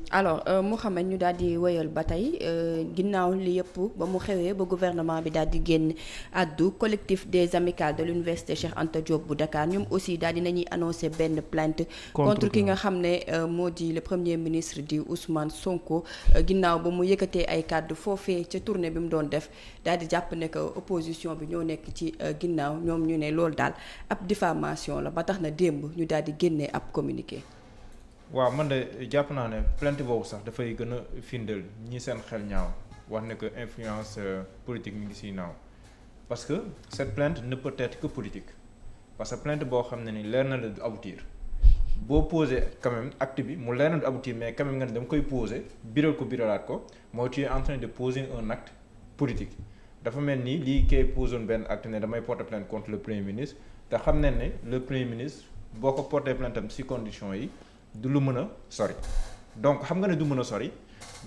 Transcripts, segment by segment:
alors Mouhamed ñu daal di wéyal ba tey ginnaaw li yëpp ba mu xewee ba gouvernement bi daal di génn addu collectif des amicales de l'université Cheikh Anta Diop bu Dakar ñoom aussi daal di nañuy annoncé benn plainte contre ki nga xam ne moo di le premier ministre di Ousmane Sonko ginnaaw ba mu yëkkatee ay kàddu foofee ca tournée bi mu doon def daal di jàpp ne que opposition bi ñoo nekk ci ginnaaw ñoom ñu ne loolu daal ab diffamation la ba tax na démb ñu daal di génnee ab communiqué. waaw man de jàpp naa ne plainte boobu sax dafay gën a firndeel ñi seen xel ñaaw wax ne que influence politique mi ngi siy naaw parce que cette plainte ne peut être que politique parce que plainte boo xam ne ni leer na la du aboutir boo posé quand même acte bi mu leer na du aboutir mais quand même nga ne dama koy posé biral ko biralaat ko mooy tu es en train de poser un acte politique dafa mel ni lii kay posé benn acte ne damay porter plainte contre le premier ministre te xam ne ne le premier ministre boo ko porter plainte am si conditions yi du lu mën a sori donc xam nga ne du mën a sori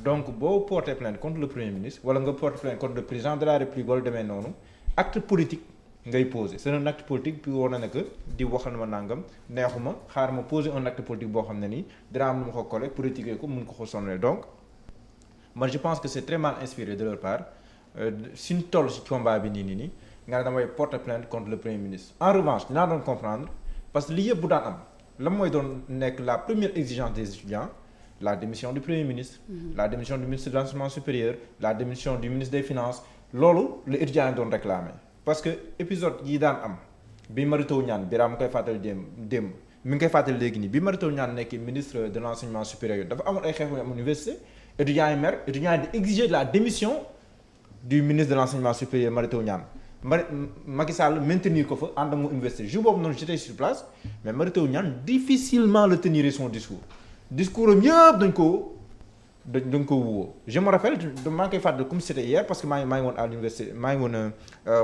donc boo porter plainte contre le premier ministre wala nga porter plainte contre le président de la république wala demee noonu acte politique ngay poser c'est un acte politique puis war na ne que di waxal ma nangam neexuma xaar ma poser un acte politique boo xam ne nii dina am lu ma ko collé politiquer ko mun ko ko sonal donc man je pense que c'est très mal inspiré de leur part suñ toll ci combat bi nii nga ne damay porter plainte contre le premier ministre en revanche dinaa doon comprendre parce que lii yëpp bu daan am lan mooy doon nekk la première exigence des étudiants la démission du premier ministre la démission du ministre de l'enseignement supérieur la démission du ministre des finances loolu la étudiants yi doon réclamer parce que épisode yi daan am bi Mary Teuw Niane Birame mu koy fàttali démb mi ngi koy fàttali léegi nii bi Mary Teuw Niane nekk ministre de l'enseignement supérieur dafa amoon ay xeex yu am université étudiants yi mer étudiants yi di exiger la démission du ministre de l'enseignement supérieur Mary Teuw Niane Macky Sall maintenir ko fa ànd ak mu université jour boobu noonu j'étais sur place mais Mary Teuw Niane difficilement le tenir son discours am yëpp dañ ko wuwoo je me rappelle maa ngi koy fàttali comme c'était hier parce que maa ngi woon à l'université maa ngi woon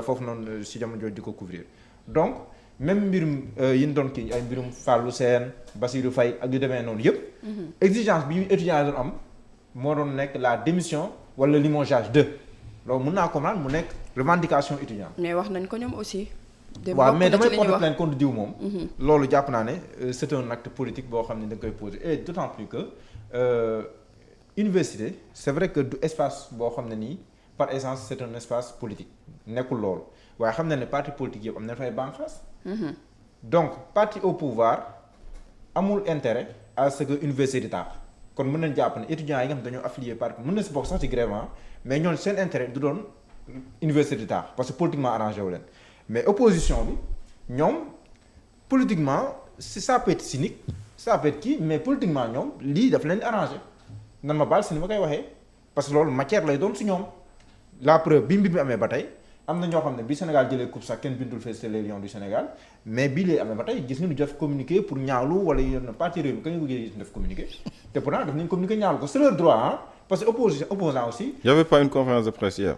foofu noonu si jamono jooju di ko couvrir donc même mbirum yi ñu doon kii ay mbirum Fallou Sène Bassirou Faye ak yu demee noonu yëpp exigence bi étudiants yi doon am moo doon nekk la démission wala limogeage de loolu mën naa comprendre mu nekk revendication étudiant mais wax nañ ko ñoom aussi. waaw mais damay porter plainte contre diw moom. loolu jàpp naa ne c'est un acte politique boo xam ne da nga koy poser et d'autant plus que université c'est vrai que du espace boo xam ne nii par essence c'est un espace politique nekkul loolu waaye xam na ne parti politique yëpp am na fay bànqaas. donc parti au pouvoir amul intérêt à ce que université di taax kon mën nañ jàpp ne étudiants yi nga xam dañoo affilié parti mën na si bokk sax ci grève mais ñooñu seen intérêt du doon université di taax parce que politiquement arrangé wu leen. mais opposition bi ñoom politiquement si ça peut être cynique ça peut être kii mais politiquement ñoom lii daf leen arrangé nan ma baal si ni ma koy waxee parce que loolu matière lay doon si ñoom la preuve bi mbir mi amee ba tey am na ñoo xam ne bi Sénégal jëlee coupe sax kenn bindul féliciter les Lions du Sénégal mais bii lay amee ba tey gis nga ñu def communiqué pour ñaawlu wala yenn parti réew mi kañ nga gis def communiqué te pourtant daf nañ communiqué ñaawlu ko c'est leur droit ah parce que opposant aussi. Il y avait pas une conférence de presse hier.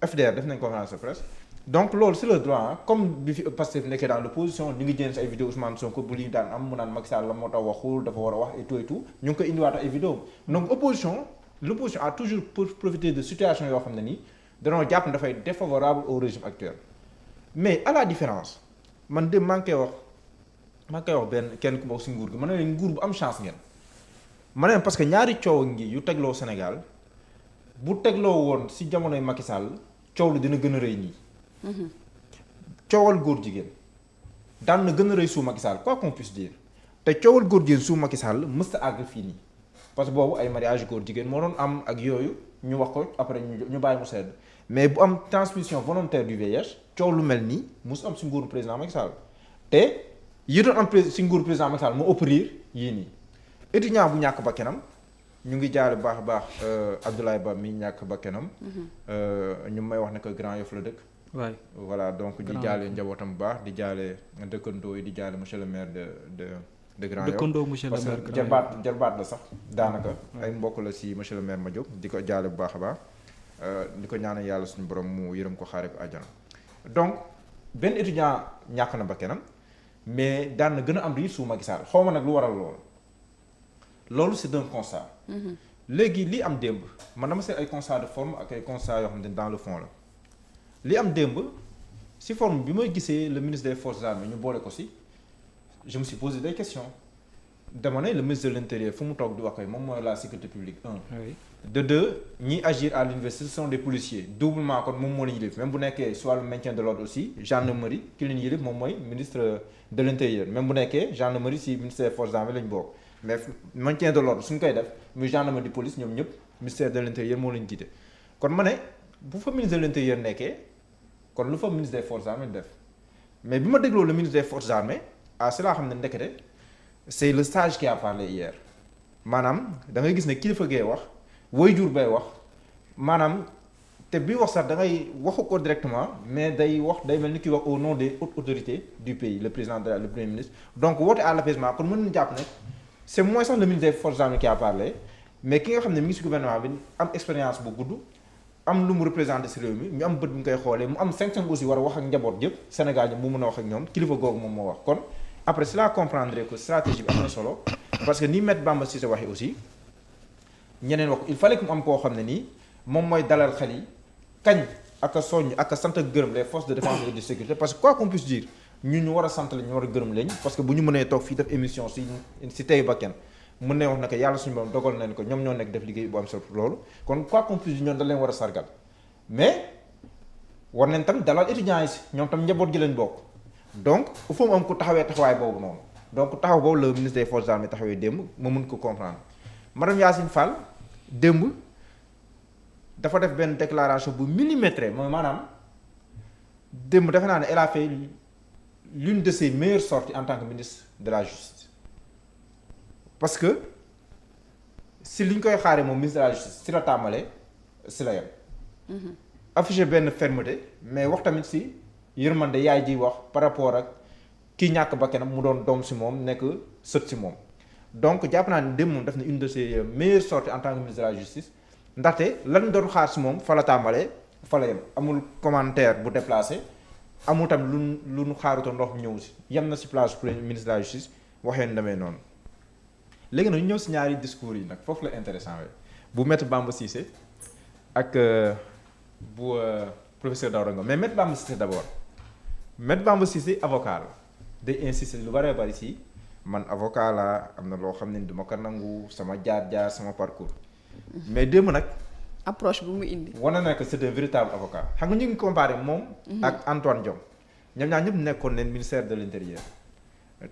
FDR def nañ conférence de presse. donc loolu c'est le droit comme bi fi Pastef nekkee dans l'opposition ñu ngi jënd si ay vidéo Ousmane Sonko bu lii daan am mu naan Macky Sall la moo tax waxul dafa war a wax et tout ñu ngi koy indiwaat ay vidéo donc l'opposition a toujours profité de situation yoo xam ne nii danoo jàpp ne dafay défavorable au régime actuel mais à la différence man de maa ngi koy wax benn kenn ku bokk si nguur gi ma ne leen nguur bu am chance ngeen ma ne parce que ñaari coow ngi yu tegloo Sénégal bu tegloo woon si jamonoy Macky Sall coow lu dina gën a rëy nii coowal góor jigéen daan na gën a rëy sous Macky Sall quoi qu'on puisse dire te coowal góor jigéen sous Macky Sall mësta àgg fii nii parce que boobu ay mariage góor jigéen moo doon am ak yooyu ñu wax ko après ñu bàyyi mu sedd mais bu am transmission volontaire du VIH coow lu mel nii mus am si nguuru président Macky Sall te yi doon am si nguuru président Macky Sall moo ëpp riir yii nii étudiant bu ñàkk bakkanam ñu ngi jaale baax a baax Abdoulaye Ba mi ñàkk bakkanam ñu may wax ne que Grand Yoff la dëkk waay voilà donc di jaale njabootam bu baax di jaale dëkkandoo yi di jaale monsieur le maire de Grand Yoff dëkkandoo monsieur le maire parce que jarbaat la sax daanaka ay mbokk la si monsieur le maire Madiop di ko jaale bu baax a baax di ko ñaanal yàlla suñu borom mu yërëm ko xaare ko àjjana donc benn étudiant ñàkk na bakkanam mais daan na gën a am riir sous Macky Sall xaw ma nag lu waral loolu c'est un constat léegi li am démb man dama seet ay constat de forme ak ay constat yoo xam ne dans le fond la li am démb ci forme bi may gisee le ministre des forces armées ñu boole ko ci je me suis posé des questions dama ne le ministre de l'intérieur fu mu toog di wax koy moom mooy la sécurité publique oui. de deux ñiy agir à l'université ce sont des policiers doublement kon moom moo leen yilif même bu nekkee soit le maintien de l'ordre aussi gendarmerie ki leen yilif moom mooy ministre de l'intérieur même bu nekkee gendarmerie si ministère des forces armées lañ bokk mais maintien de l'ordre suñ koy def muy gendarmerie police ñoom ñëpp ministère de l'intérieur moo leen jiite kon ma ne bu fa ministre de l'intérieur nekkee kon lu fa ministre des forces armées def mais bi ma dégloo le ministre des forces armées si laa xam ne ndekete c'est le sage qui a parlé hier maanaam da ngay gis ne kilifa gee wax waajur bay wax maanaam te bi wax sax da ngay waxu ko directement mais day wax day mel ni ki wax au nom des hautes autorités du pays le président de le premier ministre donc woote à l'apaisement kon mën nañu jàpp ne c'est moins sax le ministre des forces armées qui a parlé mais ki nga xam ne mi ngi ci gouvernement bi am expérience bu gudd am lu mu représenté ci réew mi ñu am bët bu ñu koy xoolee mu am 5 aussi war a wax ak njaboot yëpp Sénégal yi mu mën a wax ak ñoom kilifa googu moom moo wax kon après cela comprendre que stratégie bi am na solo parce que ni Maître Bamba Cissé waxee aussi ñeneen wax il fallait que mu am koo xam ne nii moom mooy dalal xel yi kañ ak a soññ ak a sant ak gërëm les forces de défense et de sécurité parce que quoi qu'on puisse dire ñun ñu war a sant la ñu war a gërëm lañ parce que bu ñu mënee toog fii def émission si tey ba kenn mën ne wax na que yàlla suñu borom dogal nañ ko ñoom ñoo nekk def liggéey bu am solo loolu kon quoi qu'on puisse dire ñoom da leen war a sargal mais war nañ tam dalal étudiants yi si ñoom tam njaboot gi leen bokk donc il faut mu am ko taxawee taxawaay boobu noonu donc taxaw boobu le ministre des forces armées taxawee démb ma mën ko comprendre madame Yacine Fall démb dafa def benn déclaration bu millimétrée mooy maanaam démb defe naa ne elle a fait l'une de ses meilleures sorties en tant que ministre de la justice parce que si li ñu koy xaaree moom ministre de la justice si la tàmbalee si la yem affiché benn fermeté mais wax tamit si yërmande yaay ji wax par rapport ak kii ñàkk bakkanam mu doon doom si moom nekk sët si moom donc jàpp naa ne démb moom def na une de ses meilleures sorties en tant que ministre de la justice ndaxte lan doon xaar si moom fa la tàmbalee fa la yem amul commentaire bu déplacé amul tamit lu nu xaaruta ndox ñëw si yem na si place premier ministre de la justice waxee ni demee noonu léegi nag ñu ñëw si ñaari discours yi nag foofu la intéressant we bu Maître Bamba Cissé ak bu professeur Daouda Ngom mais Maître Bamba Cissé d'abord Maître Bamba Cissé avocat la day insister lu bëree bëri si man avocat la am na loo xam ne duma ko nangu sama jaar-jaar sama parcours mais démb nag approche bu mu indi wane na que c'est un véritable avocat xam nga ñu ngi comparé moom ak Antoine Diome ñoom ñaar ñëpp nekkoon leen ministère de l'intérieur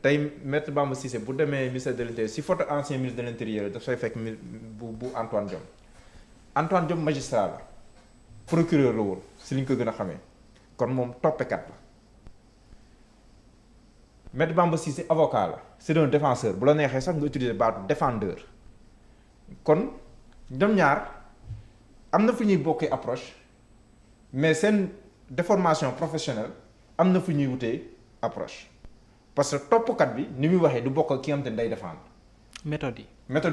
tey Maître Bamba Cissé bu demee ministère de l'intérieur si photo ancien ministre de l'intérieur daf fay fekk bu Antoine Diome magistrat la procureur la woon si li ñu ko gën a xamee kon moom toppekat la Maître Bamba Cissé avocat la c'est un défenseur bu la neexee sax nga utiliser baatu défendeur kon ñoom ñaar am na fu ñuy bokkee approche mais seen déformation professionnelle am na fu ñuy wutee approche parce que toppkat bi ni muy waxee du bokk ak ki nga xam te ne day défendre. méthode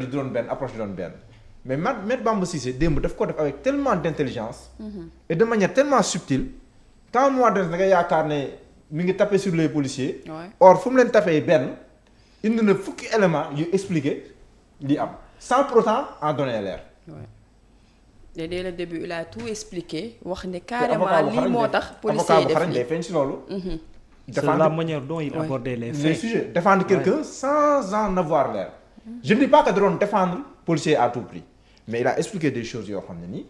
yi du doon benn approche du doon benn mais Maître Bamba Cissé démb daf ko def avec tellement d'intelligence et de manière tellement subtile qu'à un moment donné da nga yaakaar ne mi ngi taper sur les policiers. Or fu mu leen tapé benn indi na fukki éléments yu expliquer li am sans pour autant en donner l'air. et dès le début il a tout expliqué wax ne carrément lii moo tax policier yi def day feeñ si loolu. c'est la manière dont il abordait les sujets défendre quelqu'un sans en avoir l'air. Je ne dis pas que da doon défendre policier à tout prix mais il a expliqué des choses yoo xam ne nii.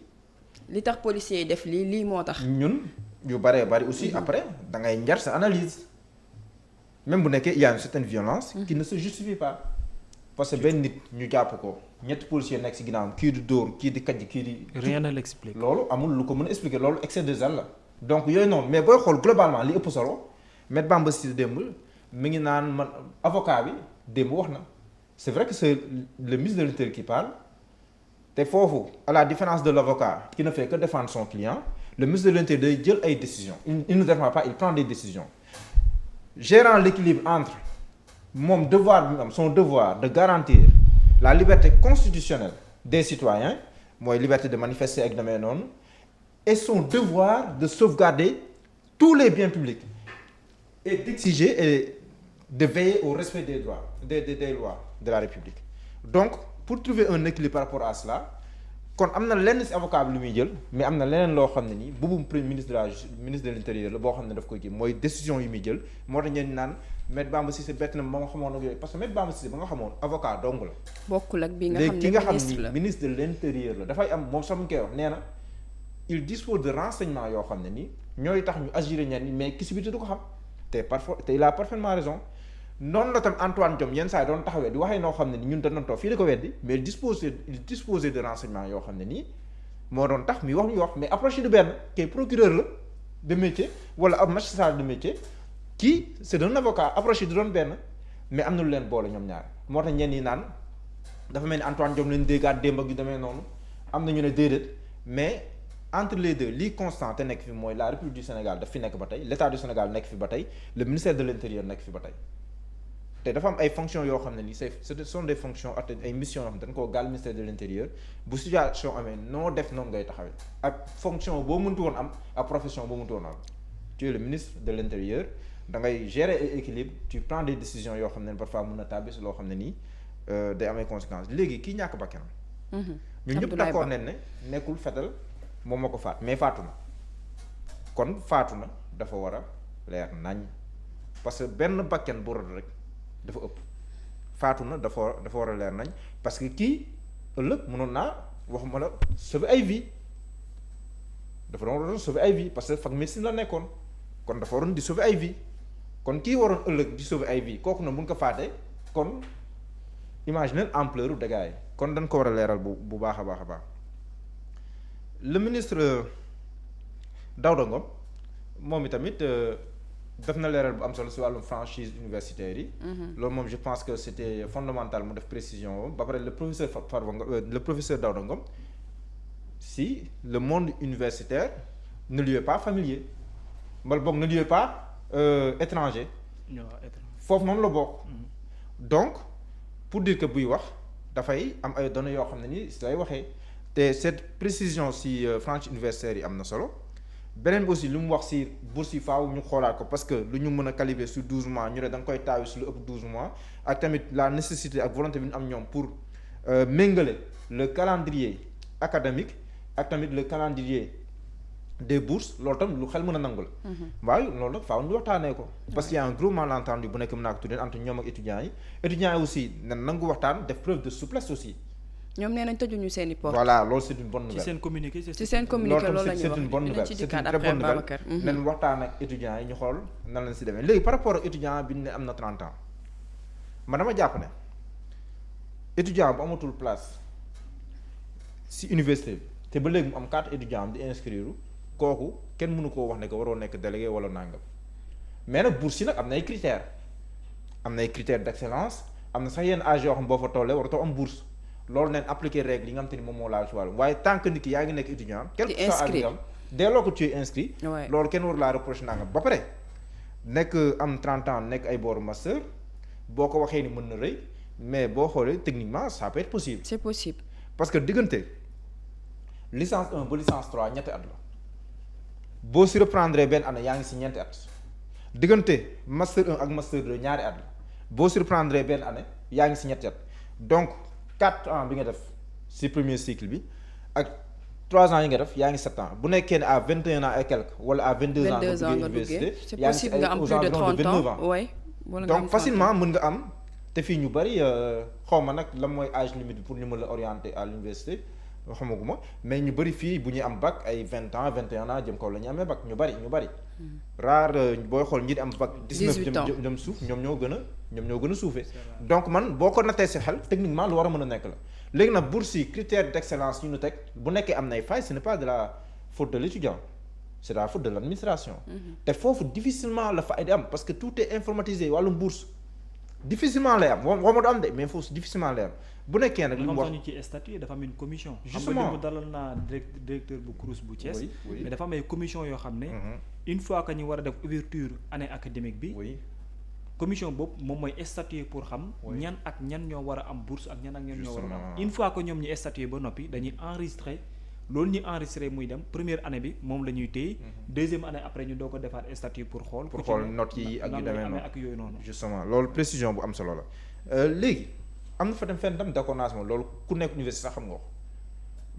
li tax policier yi def lii moo tax. ñun yu bëree bëri aussi après da ngay njar sa analyse même bu nekkee il y a une certaine violence. qui ne se justifie pas. parce que benn nit ñu jàpp ko ñetti policier nekk ci ginnaawam kii di dóor kii di kàjj kii di. rien ne l'explique. loolu amul lu ko mën a expliquer loolu excès de zèle la donc yooyu noonu mais booy xool globalement li ëpp solo Maître Bamba Cissé démb mi ngi naan man avocat bi démb wax na c'est vrai que c'est le ministre de l'Intérieur qui parle te foofu à la différence de l'avocat qui ne fait que défendre son client le ministre de l'Intérieur day jël ay décisions il ne défend pas il prend des décisions gérant l'équilibre entre moom devoir bi mu am son devoir de garantir la liberté constitutionnelle des citoyens mooy liberté de manifester ak demee noonu et son devoir de sauvegarder tous les biens publics et d'exiger et de veiller au respect des droits des lois de la République donc pour trouver un équilibre par rapport à cela kon am na lenn ci avocat bi lu muy jël mais am na leneen loo xam ne nii boobu premier ministre de l'intérieur la boo xam ne daf koy kii mooy décision yi muy jël moo tax ñeen naan Maître Bamba Cissé bett na ba nga xamoon ak yooyu parce que Maître Bamba Cissé ba nga xamoon avocat dong la. bokkul ak bi nga xam ne léegi ki nga xam ministre la ni ministre de l'intérieur la dafay am moom sax mu koy wax nee na il dispose de renseignements yoo xam ne nii ñooy tax ñu agir ñenn ñi mais ki si biti du ko xam te parfois te il a parfaitement raison noonu la tam Antoine Diome yenn saa yi doon taxawee di waxee noo xam ne ni ñun dañu doon toog fii la ko weddi mais il disposait de renseignements yoo xam ne nii moo doon tax mi wax mais approche du benn kay procureur la de métier wala ab magistrat de métier kii c'est un avocat approche du doon benn mais am na lu leen boole ñoom ñaar moo tax ñenn ñi naan dafa mel ni Antoine Diome leen déggaat démb ak yu demee noonu am na ñu ne déedéet mais entre les deux lii constant te nekk fi mooy la République du Sénégal daf fi nekk ba tey l'État du Sénégal nekk fi ba tey le ministère de l'Intérieur nekk fi ba tey te dafa am ay fonctions yoo xam ne nii ce sont des fonctions ak ay missions yoo xam ne dañ koo gaal ministère de l'Intérieur bu situation amee noo def noonu ngay taxawee ak fonction boo mënti woon am ak profession boo mënti woon am tu es le ministre de l'Intérieur da ngay gérer ay équilibre tu prends des décisions yoo xam ne parfois mën na tàbbi si loo xam ne nii day amay conséquences léegi kii ñàkk bakkanam ñun ñëpp d'accord nañ ne nekkul fetal moom moo ko faat mais faatu na kon faatu na dafa war a leer nañ parce que benn bakkan bu rot rek dafa ëpp faatu na dafa war a leer nañ parce que kii ëllëg mënoon naa waxuma la sauver ay vie dafa doon sauver ay vie parce que fac médecine la nekkoon kon dafa waroon di sauver ay vie kon kii waroon ëllëg di sauver ay vie kooku na mun ko faatee kon imaginer ampleur u dégâts yi kon dañ ko war a leeral bu baax a baax a baax le ministre Daouda Ngom moom itamit def na leeral bu am solo si wàllum franchise universitaire yi. loolu moom je pense que c'était fondamental mu def précision ba pare le professeur Daouda Ngom si le monde universitaire ne lui est pas familier mbala boog ne lui est pas étranger. foofu moom la bokk. donc pour dire que buy wax dafay am ay données yoo xam ne ni si lay waxee te cette précision si franchise universitaire yi am na solo. beneen bi aussi lu mu wax ci bourse yi faaw ñu xoolaat ko parce que lu ñu mën a calibrer sur 12 mois ñu ne da nga koy taayu ci lu ëpp 12 mois ak tamit la nécessité ak volonté bi ñu am ñoom pour méngale le calendrier académique ak tamit le calendrier des bourses loolu tam lu xel mën a nangu la. waaye loolu nag faaw ñu waxtaanee ko. parce que y a un gros malentendu bu nekk mën naa ko tuddee entre ñoom ak étudiants yi aussi nan nangu waxtaan def preuve de souplesse aussi. ñoom nee nañ tëjuñu seen i porte. voilà loolu c'est une bonne nouvelle. ci seen communiqué loolu la ñuy wax c'est une bonne nouvelle ci c'est dikkaat une très bonne après nouvelle. Babacar. nañ waxtaan ak étudiants yi ñu xool nan lañ si demee léegi par rapport ak étudiant bi ne am na 30 ans man dama jàpp ne étudiant bu amatul place si université bi te ba léegi mu am 4 étudiants am di inscrire kooku kenn mënu koo wax ne que waroo nekk délégué wala nangam mais nag bourse yi nag am na ay critères d'excellence am na sax yenn âge yoo xam boo fa tollee waratoo am bourse. loolu neen appliquer règle yi nga xam te ni moom moo laal ci wàllu waaye tant que nit ki yaa ngi nekk étudiant quel que soit âge am dès lors que tu es inscrit loolu kenn waru laa reprocher nangam ba pare nekk am 30 ans nekk ay booru master boo ko waxee ni mën na rëy mais boo xoolee techniquement ça peut être possible. c'est possible. parce que diggante licence 1 ba licence 3 ñetti at la boo si reprendre benn année yaa ngi si ñeenti at diggante master 1 ak master 2 ñaari at la boo si reprendre benn année yaa ngi si ñetti at donc 4 ans bi nga def ci premier cycle bi ak 3 ans yi nga def yaa ngi 7 ans bu nekkee ne à 21 ans et quelques wala à 22 ans nga duggee université c'est possible nga am plus de 30 ans oui. donc facilement mën nga am te fii ñu bari xaw ma nag la mooy âge limite pour ñu mën la orienter à l'université xamaguma mais ñu bari fii bu ñuy am bac ay 20 ans 21 ans jëm kaw la ñu amee bac ñu bari rare booy xool ñi di am bac 19 jëm suuf ñoom ñoo gën a suufee donc man boo ko nattee si xel techniquement lu war a mën a nekk la léegi nag bourse yi critère d'excellence ñu teg bu nekkee am nay failles ce n'est pas de la faute de l'étudiant c'est de la faute de l'administration te foofu difficilement la fa di am parce que tout est informatisé wàllum bourse difficilement lay am waxuma du am de mais foofu difficilement lay am bu nekkee nag li mu wax ñu ci statut dafa am une commission. justement xam nga dalal naa directeur bu CROUS bu Thiès. mais dafa am ay commission yoo xam ne. une fois que ñu war a def ouverture année académique bi. commission boobu moom mooy statuer pour xam. ñan ak ñan ñoo war a am bourse ak ñan ñoo war a am. une fois que ñoom ñu statuer ba noppi dañuy enregistrer loolu ñu enregistrer muy dem première année bi moom la ñuy téye. deuxième année après ñu doo ko defaat statut pour xool. notes yi ak yu demee noonu ak yooyu noonu. justement loolu précision bu am solo la léegi am na fa dem fenn tam d'accord naa loolu ku nekk université sax xam nga ko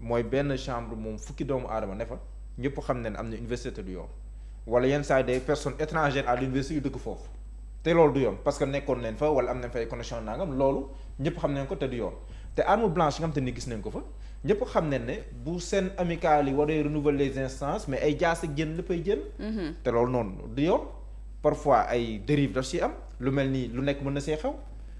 mooy benn chambre moom fukki doomu aadama ne fa ñëpp xam ne am na université du yoon wala yenn saa des personnes étrangères à l'université yu dëkk foofu te loolu du yoon parce que nekkoon nañ fa wala am nañ fay connexion nangam loolu ñëpp xam nañ ko te du yoon te arme blanche yi nga xam te ni gis nañ ko fa ñëpp xam nañ ne bu seen amicale yi waree renouveler les instances mais ay jaas ak jën léppay jën te loolu noonu du yoon parfois ay dérive daf si am lu mel nii lu nekk mën na see xew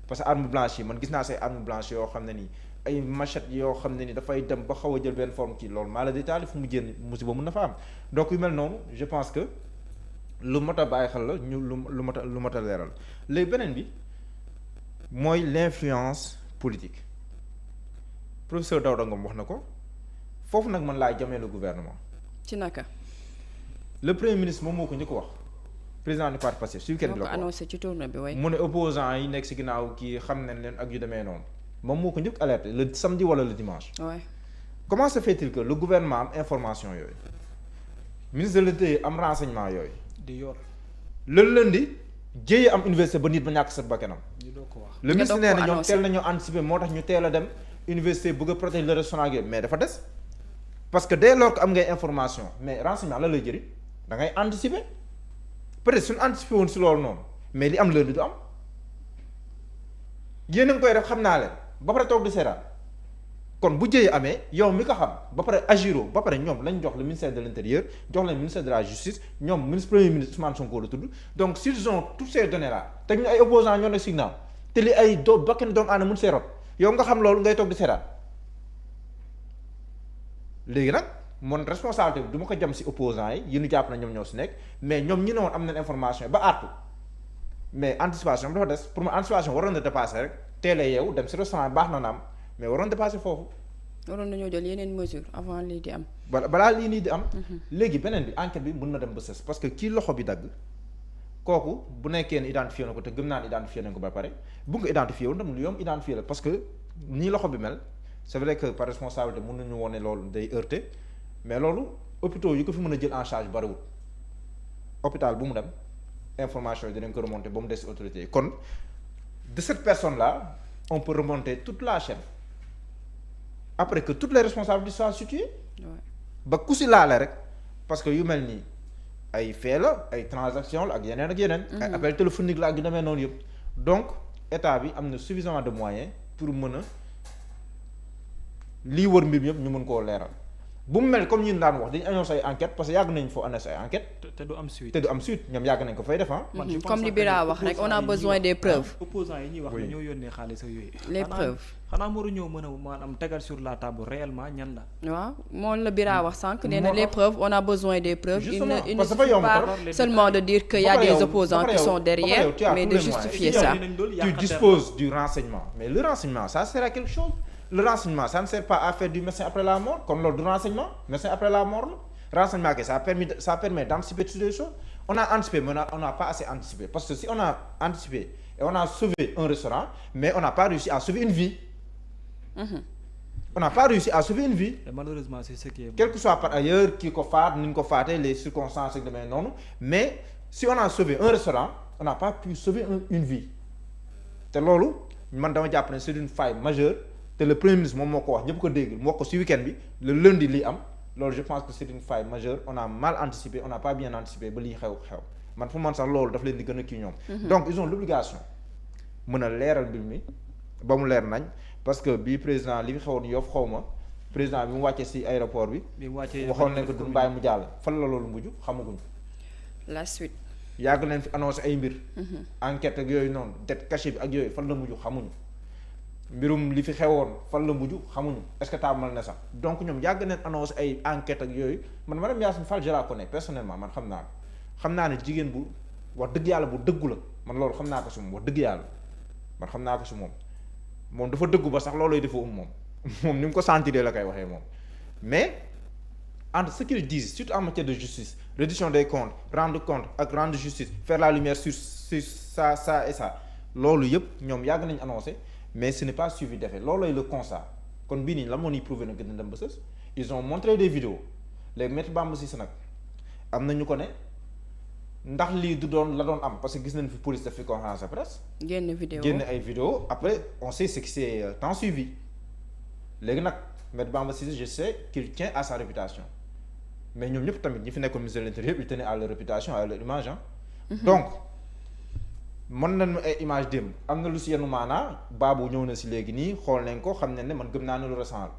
parce que arme blanche yi man gis naa say arme blanche yoo xam ne nii ay machette yoo xam ne ni dafay dem ba xaw a jël benn forme ci loolu maa la détaillé fu mu jénn musiba mën na fa am donc yu mel noonu je pense que lu mot a bàyyi xel la ñu lu mot a leeral léegi beneen bi mooy l'influence politique professeur Daouda Ngom wax na ko foofu nag man laay jamee le gouvernement ci naka le premier ministre moom moo ko njëkk wax président du parti Pastef su week-end bi la ko annoncé ci tournée bi way mu ne opposants yi nekk si ginnaaw kii xam nañ leen ak yu demee noonu moom moo ko njëkk alerté le samedi wala le dimanche. Ouais. Comment se fait-il que le gouvernement am information yooyu ministre de l'Intérieur am renseignement yooyu. di yor le lundi jéeye am université ba nit ba ñàkk sa bakkanam. ñu doo ko wax. le ministre nee na ñoom teel nañoo anticiper moo tax ñu teel a dem université bëgg a protéger le restaurant yooyu mais dafa des parce que dès lors que am ngay information mais renseignement la lay jëriñ da ngay anticiper peut-être suñu anticiper woon si loolu noonu mais li am lundi du am yéen a ngi koy def xam naa leen ba pare toog di seetaan kon bu jëyee amee yow mi ko xam ba pare agiro ba pare ñoom lañ jox le ministère de l'intérieur jox leen ministère de la justice ñoom ministre premier ministre Ousmane Sonko la tudd donc s'ils ont toutes ces données là te ñu ay opposants ñoo nekk signal te li ay bakkan doomu aadama mun see rot yow nga xam loolu ngay toog di seetaan léegi nag mon responsabilité bi du ma ko jam si opposants yi ñu jàpp na ñoom ñoo si nekk mais ñoom ñi ne woon am nañ information ba artu mais anticipation bi dafa des pour ma anticipation waroon na dépasser rek teel a yeewu dem si restaurant baax na am mais waroon dépasser foofu. waroon nañoo jël yeneen mesures avant lii di am. balaa lii nii di am. léegi beneen bi enquête bi mën na dem ba sës parce que kii loxo bi dagg kooku bu nekkee ne identifié na ko te gëm naa ne identifié nañ ko ba pare bu nga identifié wu ndam lu yomb identifié la parce que nii loxo bi mel c'est vrai que par responsabilité mën nañu wone loolu day heurter mais loolu hôpitaux yi ko fi mën a jël en charge bariwul hôpital bu mu dem information yi dinañ ko remonter ba mu des autorités yi kon de cette personne là on peut remonter toute la chaîne après que toutes les responsabilités soient situées ba ku si laale rek parce que yu mel nii ay fait la ay transaction la ak yeneen ak yeneen ay appel téléphonique la ak yu demee noonu yëpp donc état bi am na suffisamment de moyens pour mën a lii wër mbir mi yëpp ñu mën koo leeral bu mu mel comme ñun daan wax dañu annoncé ay enquête parce que yàgg nañ foo annoncé ay enquête te du am suite. te du am suite ñoom yàgg nañ ko fay def comme li Bira wax rek on a besoin des preuves. opposants yi ñuy wax ne ñoo yónnee xaalis ak yooyu. les preuves xanaa moru ñoo mën a maanaam tegal sur la table réellement ñan la. waaw moom la Bira wax sànq nee na les preuves on a besoin des preuves. Justement, il ne parce que suffit dafa pas yomb seulement de dire que y a des opposants qui sont derrière mais de justifier ça. Tu disposes du renseignement mais le renseignement ça sert à quelque chose. Le renseignement ça ne sert pas à faire du médecin après la mort comme loolu du renseignement médecin après la mort la renseignement que ça permet d'anticiper toutes les choses on a anticipé mais on n'a pas assez anticipé parce que si on a anticipé et on a sauvé un restaurant mais on n'a pas réussi à sauver une vie on n'a pas réussi à sauver une vie et malheureusement c'est ce qui est quel que soit par ailleurs kii ko faat ni ñu ko faatee les circonstances ak demee noonu mais si on a sauvé un restaurant on n'a pas pu sauver une vie te loolu man dama jàpp ne c'est une faille majeure te le premier ministre moom moo ko wax ñëpp ko dégg mu wax ko ci week-end bi le lundi lii am loolu je pense que c'est une faille majeure on a mal anticipé on n'a pas bien anticipé ba lii xew man fu man sax loolu daf leen di gën a kii ñoom donc ils ont l'obligation mën a leeral mbir mi ba mu leer nañ parce que bii président li fi xewoon Yoff xaw ma président bi mu wàccee ci aéroport bi waxoon nañ ko du bàyyi mu jàll fan la loolu mujj xamaguñ la suite yàgg leen fi annoncé ay mbir enquête ak yooyu noonu dette cachée bi ak yooyu fan la mujj xamuñu mbirum li fi xewoon fan la mujj xamuñu est-ce que taamal na sax donc ñoom yàgg nañ annoncé ay enquête ak yooyu man madame Yacine Fall je la connais personnellement man xam naa ne jigéen bu wax dëgg yàlla bu dëggu la man loolu xam naa ko si moom wax dëgg yàlla man xam naa ko si moom dafa dëggu ba sax loolooy dafa moom ni mu ko sentiree la koy waxee moom mais entre ce qu'ils disent surtout en matière de justice reddition des comptes rendre compte ak rendre justice faire la lumière sur ça et ça loolu yëpp ñoom yàgg nañ annoncé mais ce n'est pas suivi d'effet loolooy le constat kon bii nii la moo ñuy prouvé na gën a dem ba sës ils ont montré des vidéos léegi Maître Bamba Cissé nag am na ñu ko ne ndax lii du doon la doon am parce que gis nañ fi police def fi conférence de presse génn ay vidéo après on sait ce qui s'est tant suivi léegi nag Maître Bamba Cissé je sais qu'il tient à sa réputation mais ñoom ñëpp tamit ñi fi nekkoon ministre de l'Intérieur ils tenaient à leur réputation à leur image donc mën nañu ay image démb am na lu si yenn maanaa baabu ñëw na si léegi nii xool nañ ko xam ne man gëm naa ne lu récent la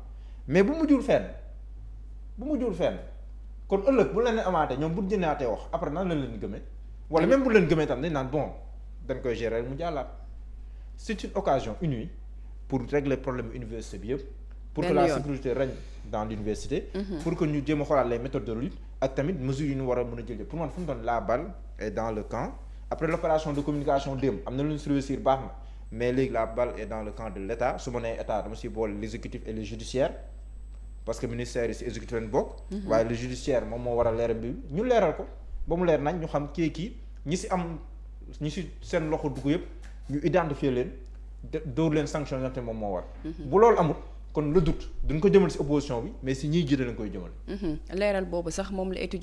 mais bu mujjul fenn kon ëllëg bu leen amaatee ñoom bu jënaatee wax après nan la leen gëmee wala même bu leen gëmee tam dañ naan bon dañ koy gérer rek mu jàllaat c'est une occasion unique pour régler problème université bi yëpp pour que la sécurité règne dans l'université pour que ñu jéem a xoolaat les méthodes de lutte ak tamit mesures yu ñu war a mën a jël pour man fu mu doon la balle est dans le camp après l'opération de communication démb am na lu ñu si réussir baax na mais léegi la balle est dans le camp de l'État su ma nee état dama si boole l'exécutif et le judiciaire parce que ministère yi si exécutif leen bokk waaye le judiciaire moom moo war a leeral bi ñu leeral ko ba mu leer nañ ñu xam kii ñi si seen loxo dugg yëpp ñu identifier leen dóor leen sanction te moom moo war bu loolu amul kon le doute duñ ko jëmal ci opposition bi mais ci ñiy jiite lañ koy jëmal leeral boobu sax moom la étudiant